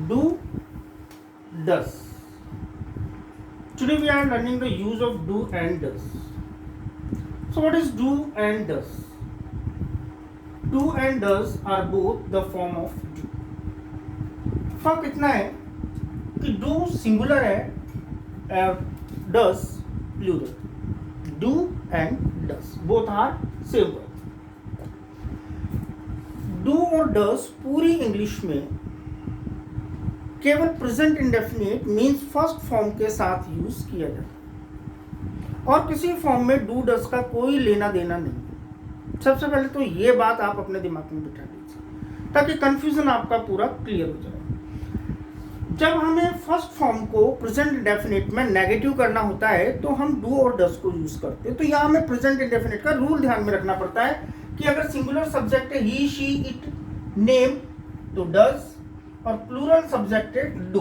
do, does. Today we are learning the use of do and does. So what is do and does? Do and does are both the form of do. फर्क इतना है कि do singular है, does plural. Do and does both are same word. Do और does पूरी English में केवल present indefinite means first form के साथ यूज किया जाता है और किसी फॉर्म में डू डस का कोई लेना देना नहीं. सबसे पहले तो ये बात आप अपने दिमाग में बिठा लीजिए ताकि कंफ्यूजन आपका पूरा क्लियर हो जाए. जब हमें फर्स्ट फॉर्म को प्रेजेंट इंडेफिनिट में नेगेटिव करना होता है तो हम डू और डस को यूज करते हैं. तो यहाँ हमें प्रेजेंट इंडेफिनिट का रूल ध्यान में रखना पड़ता है कि अगर सिंगुलर सब्जेक्ट है ही शी इट नेम तो डस और प्लूरल सब्जेक्ट है do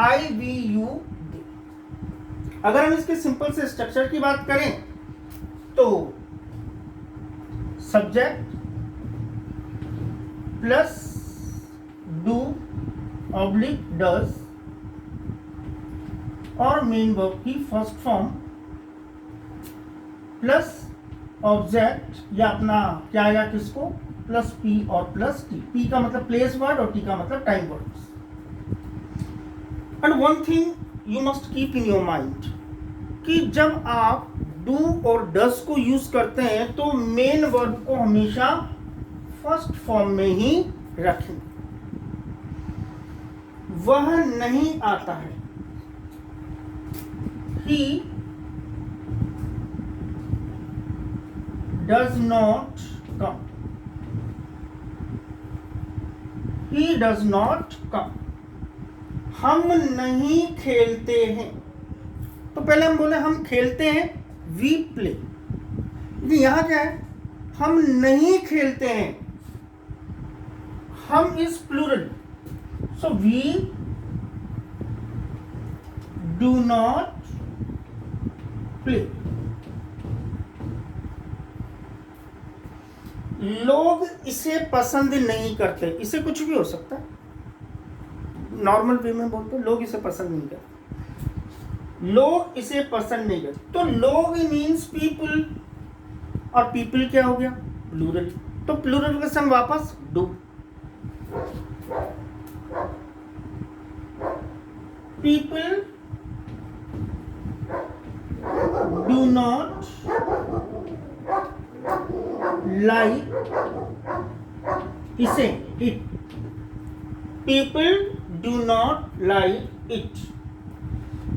I we you they. अगर हम इसके सिंपल से स्ट्रक्चर की बात करें तो सब्जेक्ट प्लस डू ऑब्लिक डस और मेन वर्ब की फर्स्ट फॉर्म प्लस ऑब्जेक्ट या अपना क्या आया किसको प्लस पी और प्लस टी. पी का मतलब प्लेस वर्ड और टी का मतलब time words. And one thing you must keep in your mind कि जब आप डू और डस को यूज करते हैं तो मेन वर्ब को हमेशा फर्स्ट फॉर्म में ही रखें. वह नहीं आता है. ही does not come. He does not come. हम नहीं खेलते हैं. तो पहले हम बोले हम खेलते हैं we play. यहां क्या है हम नहीं खेलते हैं. हम is plural so we do not play. लोग इसे पसंद नहीं करते. इसे कुछ भी हो सकता है. नॉर्मल वे में बोलते लोग इसे पसंद नहीं करते. लोग इसे पसंद नहीं करते. तो लोग मीन्स पीपल और पीपल क्या हो गया प्लूरल. तो प्लूरल के संग वापस do. People do not like इसे it. People do not like it.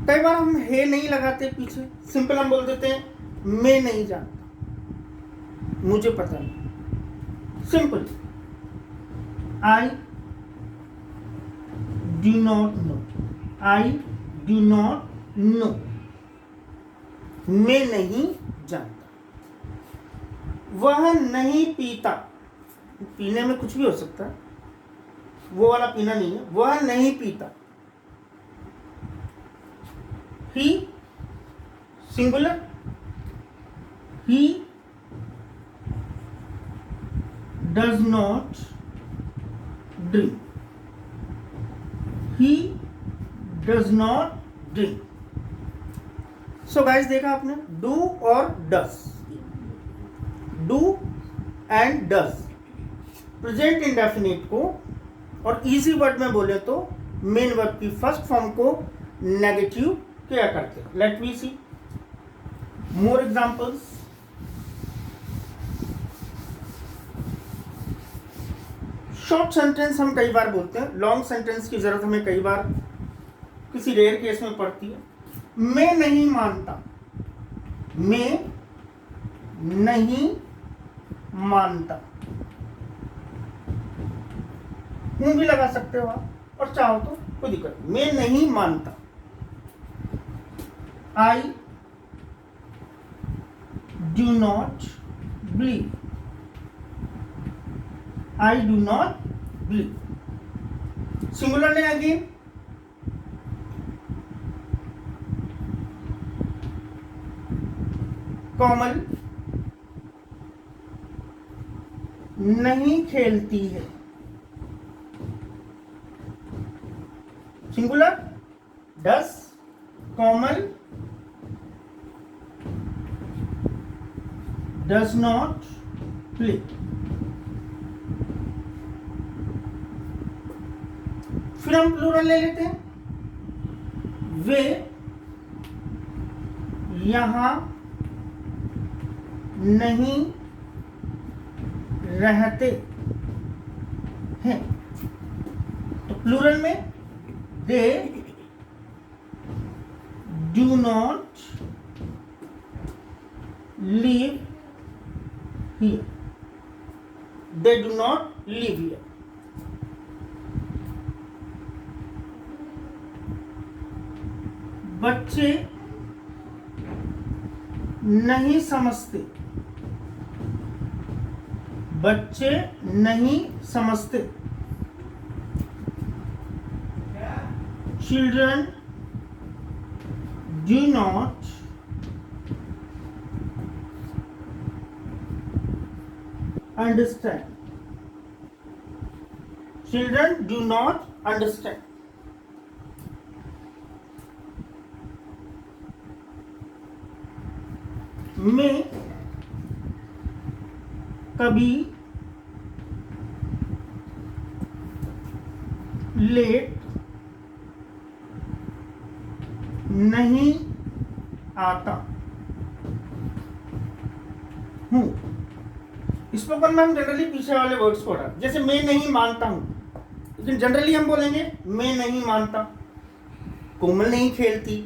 कई बार हम हे नहीं लगाते पीछे. सिंपल हम बोल देते हैं मैं नहीं जानता मुझे पता नहीं. Simple I do not know. I do not know. मैं नहीं जानता. वह नहीं पीता. पीने में कुछ भी हो सकता है. वो वाला पीना नहीं है. वह नहीं पीता. He singular. He does not drink. He does not drink. So guys देखा आपने डू और does. Do and does present indefinite को और इजी वर्ड में बोले तो मेन वर्ब की फर्स्ट फॉर्म को नेगेटिव क्या करते हैं. Let we see more examples. Short sentence हम कई बार बोलते हैं. लॉन्ग सेंटेंस की जरूरत हमें कई बार किसी रेयर केस में पड़ती है. मैं नहीं मानता. मैं नहीं मानता. हूं भी लगा सकते हो आप और चाहो तो कोई दिक्कत नहीं. मैं नहीं मानता. I do not believe. I do not believe. Singular ने अगेन कोमल नहीं खेलती है. Singular does common does not play. फिर हम प्लूरल ले लेते हैं, वे यहां नहीं रहते हैं। तो प्लूरल में they do not live here, they do not live here. बच्चे नहीं समझते, बच्चे नहीं समझते। Children do not understand, children do not understand. मैं कभी लेट नहीं आता हूं। स्पोकन में हम जनरली पीछे वाले वर्ड्स को हटा, जैसे मैं नहीं मानता हूं, लेकिन जनरली हम बोलेंगे मैं नहीं मानता। कोमल नहीं खेलती,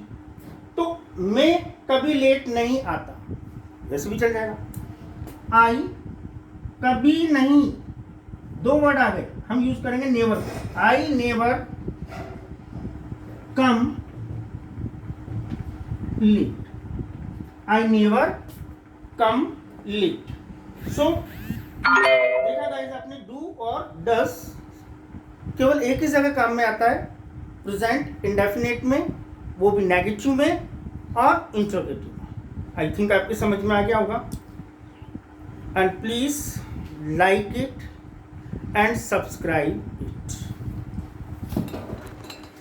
तो मैं कभी लेट नहीं आता, वैसे भी चल जाएगा। आई कभी नहीं, दो वर्ड आ गए, हम यूज करेंगे never. I never come late, I never come late. So देखा गाइस आपने, डू और डस केवल एक ही जगह काम में आता है, प्रेजेंट इंडेफिनिट में, वो भी नेगेटिव में और इंट्रोगेटिव में। आई थिंक आपके समझ में आ गया होगा। And please like it and subscribe it.